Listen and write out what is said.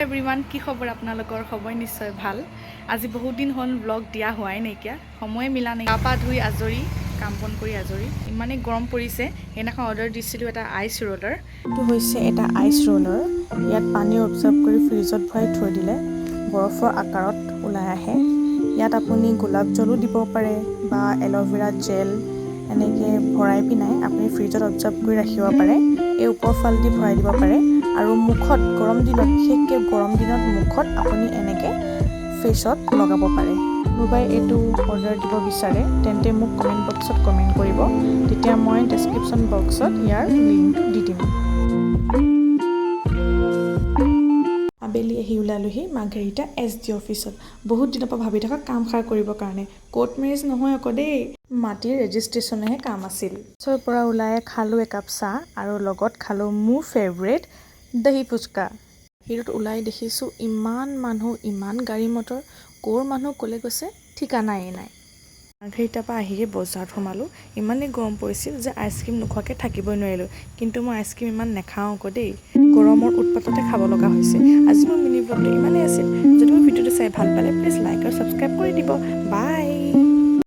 everyone কি খবৰ আপোনালোকৰ খবৰ নিশ্চয় ভাল আজি বহুত দিন হ'ল ব্লগ দিয়া হোৱাই নাইকিয়া সময় মিলা নাই গা ধুই আজৰি কাম বন কৰি আজৰি ইমানেই গৰম পৰিছে সেইদিনাখন অৰ্ডাৰ দিছিলোঁ এটা আইচ ৰোলাৰ এইটো হৈছে এটা আইচ ৰোলাৰ ইয়াত পানী অবজাৰ্ভ কৰি ফ্ৰিজত ভৰাই থৈ দিলে বৰফৰ আকাৰত ওলাই আহে ইয়াত আপুনি গোলাপ জলো দিব পাৰে বা এল'ভেৰা জেল এনেকৈ ভৰাই পিনাই আপুনি ফ্ৰিজত অবজাৰ্ভ কৰি ৰাখিব পাৰে এই ওপৰ ফালদি ভৰাই দিব পাৰে আৰু মুখত গৰম দিনত বিশেষকৈ গৰম দিনত মুখত আপুনি এনেকৈ ফেচত লগাব পাৰে কোনোবাই এইটো অৰ্ডাৰ দিব বিচাৰে তেন্তে মোক কমেণ্ট বক্সত কমেণ্ট কৰিব তেতিয়া মই ডেছক্ৰিপশ্যন বক্সত ইয়াৰ লিংকটো দি দিম আবেলি আহি ওলালোহি মাৰ্ঘেৰিটা SD অফিচত বহুত দিনৰ পৰা ভাবি থকা কামষাৰ কৰিবৰ কাৰণে কোৰ্ট মেৰেজ নহয় আকৌ দেই মাটিৰ ৰেজিষ্ট্ৰেশ্যনহে কাম আছিল তাৰ পৰা ওলাই খালোঁ একাপ চাহ আৰু লগত খালোঁ মোৰ ফেভৰেট দহি ফুচকা হিৰোত ওলাই দেখিছোঁ ইমান মানুহ ইমান গাড়ী মটৰ ক'ৰ মানুহ ক'লে গৈছে ঠিকানাই নাই মাৰ্ঘেৰিটাৰ পৰা আহিয়ে বজাৰত সোমালোঁ ইমানেই গৰম পৰিছিল যে আইচক্ৰীম নোখোৱাকৈ থাকিবই নোৱাৰিলোঁ কিন্তু মই আইচক্ৰীম ইমান নাখাওঁ আকৌ দেই গৰমৰ উৎপাততে খাব লগা হৈছে আজি মোৰ মিনি ব্লগটো ইমানেই আছিল যদি মোৰ ভিডিঅ'টো চাই ভাল পালে প্লিজ লাইক আৰু ছাবস্ক্ৰাইব কৰি দিব বাই